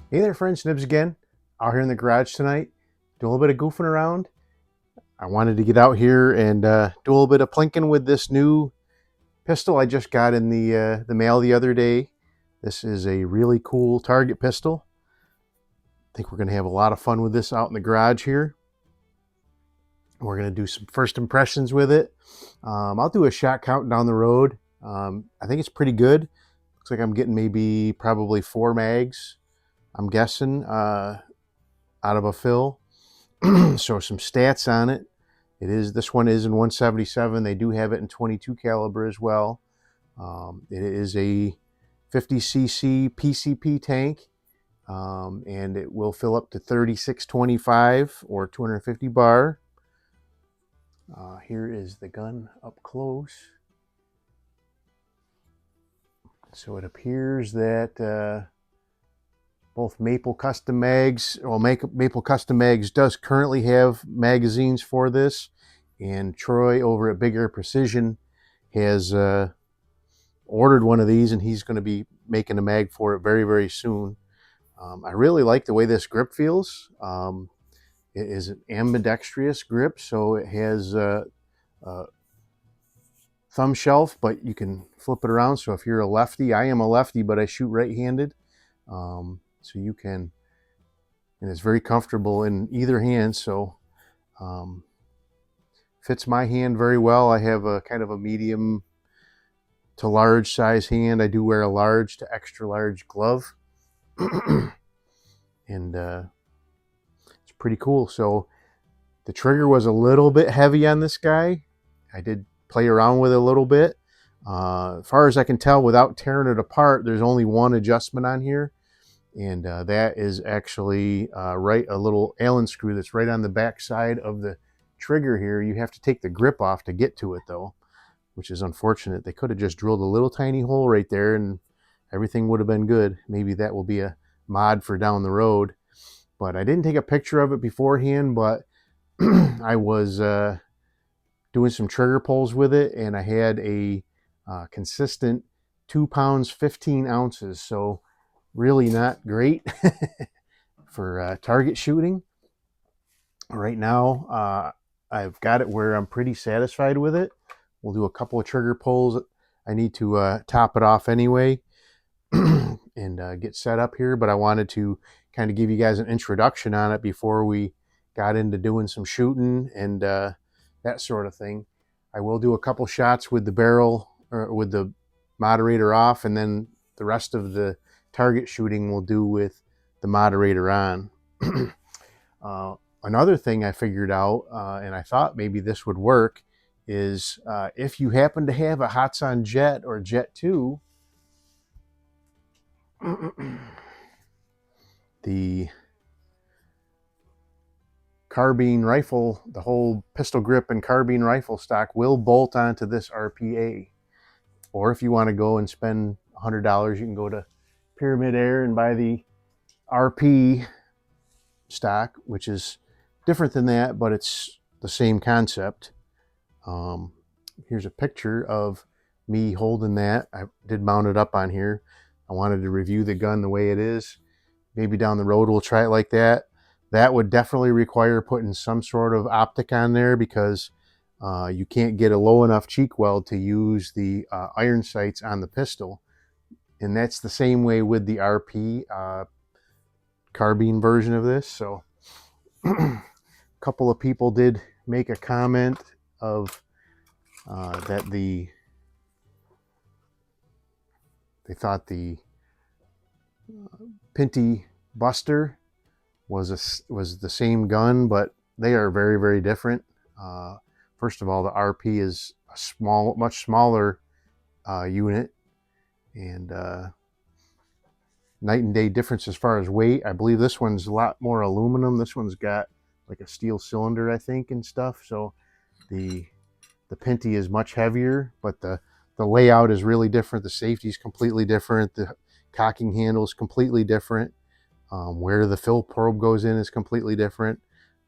Hey there friends, Nibs again. Out here in the garage tonight, doing a little bit of goofing around. I wanted to get out here and do a little bit of plinking with this new pistol I just got in the mail the other day. This is a really cool target pistol. I think we're going to have a lot of fun with this out in the garage here. We're going to do some first impressions with it. I'll do a shot count down the road. I think it's pretty good. Looks like I'm getting maybe probably 4 mags, I'm guessing, out of a fill. So some stats on it. This one is in 177. They do have it in 22 caliber as well. It is a 50cc PCP tank, and it will fill up to 3625 or 250 bar. Here is the gun up close. So it appears that both Maple Custom Mags, well, Maple Custom Mags does currently have magazines for this, and Troy over at Big Air Precision has ordered one of these, and he's going to be making a mag for it very, very soon. I really like the way this grip feels. It is an ambidextrous grip, so it has a thumb shelf, but you can flip it around. So if you're a lefty, I am a lefty, but I shoot right-handed. So you can, and it's very comfortable in either hand. So fits my hand very well. I have a kind of a medium to large size hand. I do wear a large to extra large glove. And it's pretty cool. So the trigger was a little bit heavy on this guy. I did play around with it a little bit. As far as I can tell, without tearing it apart, there's only one adjustment on here. And that is actually a little Allen screw that's right on the back side of the trigger here. You have to take the grip off to get to it though, which is unfortunate. They could have just drilled a little tiny hole right there and everything would have been good. Maybe that will be a mod for down the road. But I didn't take a picture of it beforehand, but I was doing some trigger pulls with it, and I had a consistent 2 pounds 15 ounces. So really not great for target shooting. Right now, I've got it where I'm pretty satisfied with it. We'll do a couple of trigger pulls. I need to top it off anyway and get set up here, but I wanted to kind of give you guys an introduction on it before we got into doing some shooting and that sort of thing. I will do a couple shots with the barrel or with the moderator off, and then the rest of the target shooting we'll do with the moderator on. Another thing I figured out, and I thought maybe this would work, is if you happen to have a Hatsan Jet or Jet 2, the carbine rifle, the whole pistol grip and carbine rifle stock will bolt onto this RPA. Or if you want to go and spend $100, you can go to Pyramid Air and buy the RP stock, which is different than that, but it's the same concept. Here's a picture of me holding that. I did mount it up on here. I wanted to review the gun the way it is. Maybe down the road we'll try it like that. That would definitely require putting some sort of optic on there, because you can't get a low enough cheek weld to use the iron sights on the pistol. And that's the same way with the RP carbine version of this. So a couple of people did make a comment of that they thought the Pinty Buster was the same gun, but they are very, very different. First of all, the RP is a much smaller unit, and night and day difference as far as weight. I believe this one's a lot more aluminum. This one's got like a steel cylinder, I think, and stuff. So the Pinty is much heavier, but the layout is really different. The safety is completely different. The cocking handle is completely different. Where the fill probe goes in is completely different.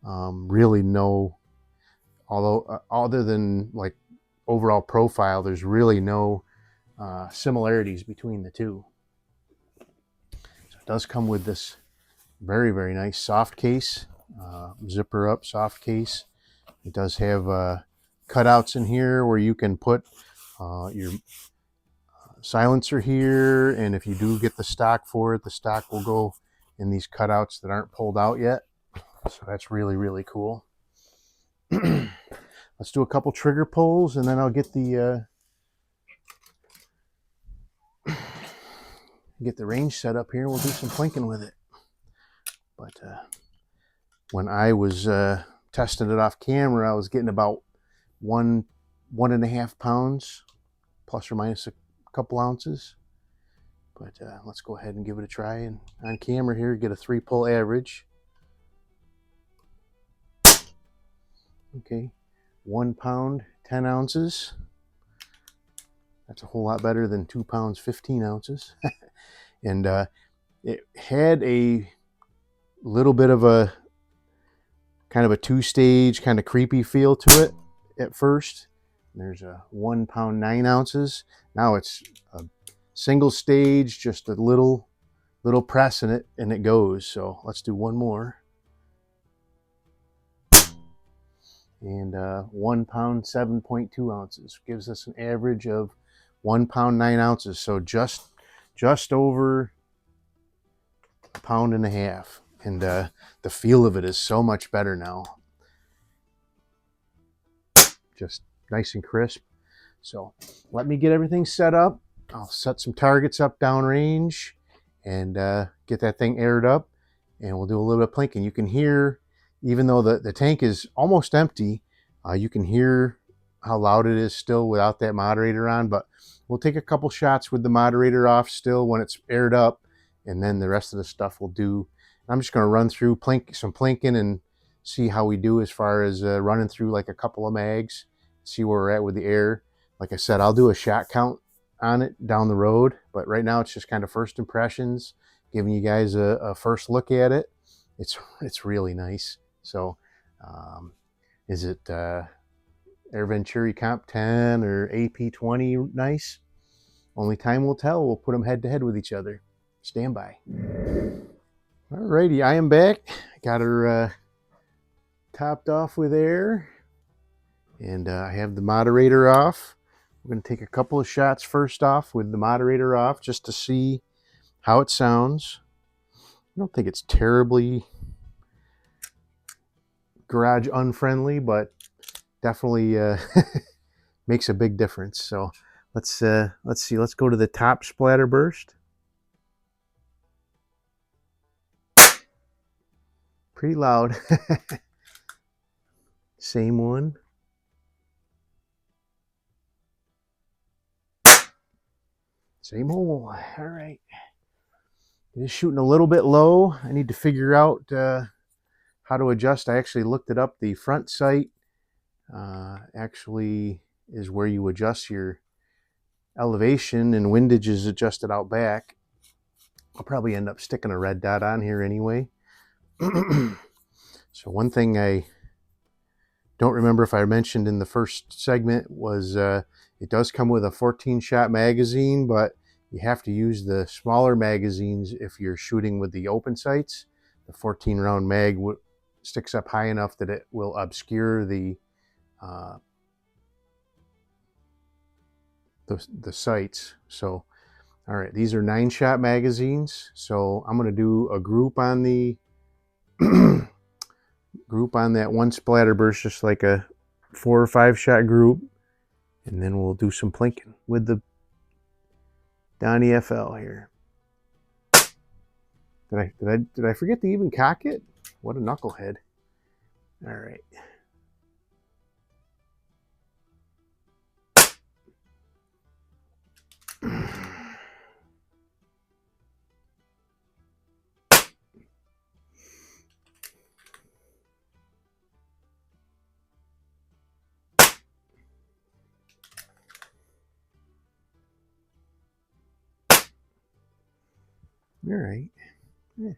Really no, although other than like overall profile, there's really no similarities between the two. So it does come with this Very, very nice. Soft case. Zipper up, soft case. It does have cutouts in here where you can put your silencer here, and if you do get the stock for it, the stock will go in these cutouts that aren't pulled out yet. So that's really, really cool. Let's do a couple trigger pulls, and then I'll get the range set up here. We'll do some plinking with it. But when I was testing it off camera, I was getting about 1.5 pounds, plus or minus a couple ounces. But let's go ahead and give it a try. And on camera here, get a 3-pull average. Okay, 1 pound, 10 ounces. That's a whole lot better than 2 pounds, 15 ounces. And it had a little bit of a kind of a 2-stage, kind of creepy feel to it at first. There's a 1 pound, 9 ounces. Now it's a single stage, just a little press in it, and it goes. So let's do one more. And 1 pound, 7.2 ounces gives us an average of 1 pound, 9 ounces. So just over 1.5 pounds. And the feel of it is so much better now. Just nice and crisp. So let me get everything set up. I'll set some targets up downrange and get that thing aired up, and we'll do a little bit of plinking. You can hear, even though the tank is almost empty, you can hear how loud it is still without that moderator on, but we'll take a couple shots with the moderator off still when it's aired up, and then the rest of the stuff we'll do. I'm just going to run through some plinking and see how we do as far as running through like a couple of mags, see where we're at with the air. Like I said, I'll do a shot count on it down the road, but right now it's just kind of first impressions, giving you guys a first look at it. It's really nice. So is it Air Venturi Comp 10 or AP 20 nice? Only time will tell. We'll put them head to head with each other. Stand by. Alrighty, I am back. Got her topped off with air, and I have the moderator off. We're going to take a couple of shots first off with the moderator off just to see how it sounds. I don't think it's terribly garage unfriendly, but definitely makes a big difference. So let's see. Let's go to the top splatter burst. Pretty loud. Same one. Same hole. All right. It is shooting a little bit low. I need to figure out how to adjust. I actually looked it up. The front sight actually is where you adjust your elevation, and windage is adjusted out back. I'll probably end up sticking a red dot on here anyway. So one thing I don't remember if I mentioned in the first segment was it does come with a 14-shot magazine, but you have to use the smaller magazines if you're shooting with the open sights. The 14-round mag sticks up high enough that it will obscure the sights. So, all right, these are 9-shot magazines. So I'm going to do a group on the group on that one splatter burst, just like a 4 or 5-shot group, and then we'll do some plinking with the Donnie FL here. Did I forget to even cock it? What a knucklehead. All right. All right.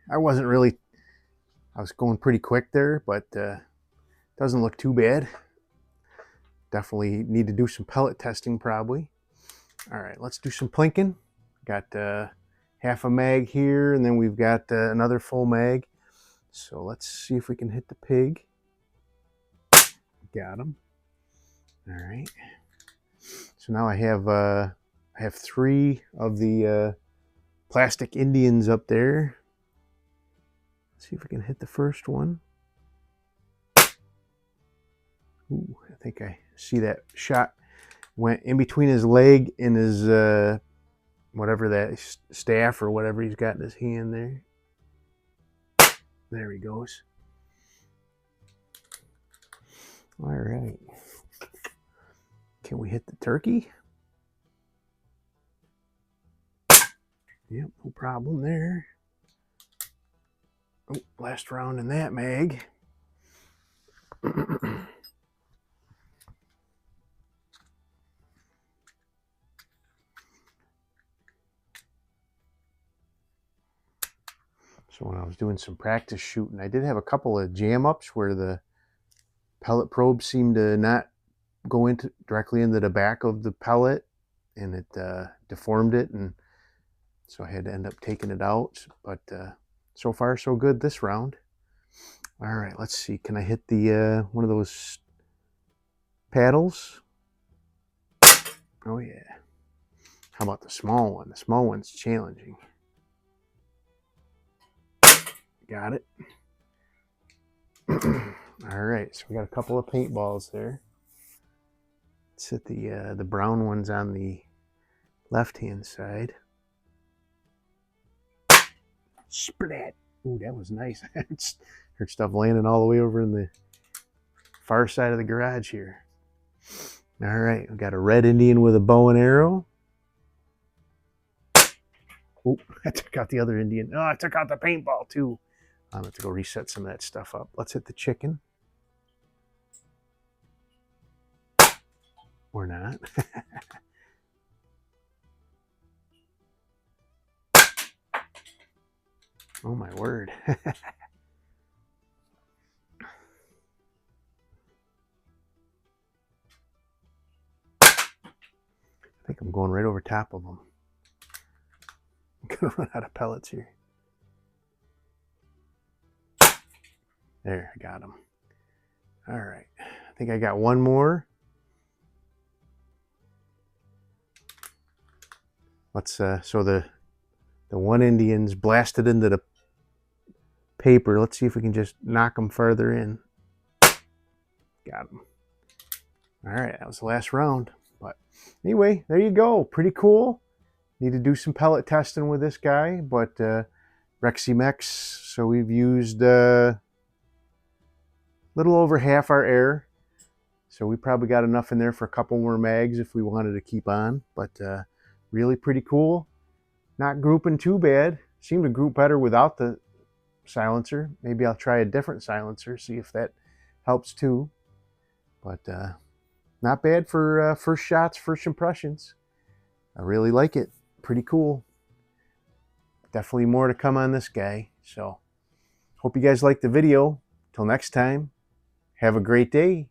I was going pretty quick there, but doesn't look too bad. Definitely need to do some pellet testing probably. All right, let's do some plinking. Got half a mag here, and then we've got another full mag. So let's see if we can hit the pig. Got him. All right. So now I have 3 of the plastic Indians up there. Let's see if we can hit the first one. Ooh, I think I see that shot went in between his leg and his whatever that staff or whatever he's got in his hand there. There he goes. All right. Can we hit the turkey? Yep, no problem there. Oh, last round in that mag. So when I was doing some practice shooting, I did have a couple of jam ups where the pellet probe seemed to not go directly into the back of the pellet, and it deformed it, and so I had to end up taking it out. But so far so good this round. All right, let's see. Can I hit the one of those paddles? Oh yeah. How about the small one? The small one's challenging. Got it. All right, so we got a couple of paintballs there. Let's hit the brown ones on the left-hand side. Splat! Ooh, that was nice. Heard stuff landing all the way over in the far side of the garage here. All right, we got a red Indian with a bow and arrow. Oh, I took out the other Indian. Oh, I took out the paintball too. I'm going to have to go reset some of that stuff up. Let's hit the chicken. Or not. Oh my word. I think I'm going right over top of them. I'm going to run out of pellets here. There, I got them. All right. I think I got one more. Let's so the one Indian's blasted into the paper. Let's see if we can just knock them farther in. Got them. All right, that was the last round. But anyway, there you go. Pretty cool. Need to do some pellet testing with this guy, but Reximex. So we've used little over half our air. So we probably got enough in there for a couple more mags if we wanted to keep on. But really pretty cool. Not grouping too bad. Seemed to group better without the silencer. Maybe I'll try a different silencer, see if that helps too. But not bad for first shots, first impressions. I really like it. Pretty cool. Definitely more to come on this guy. So hope you guys liked the video. Till next time, have a great day.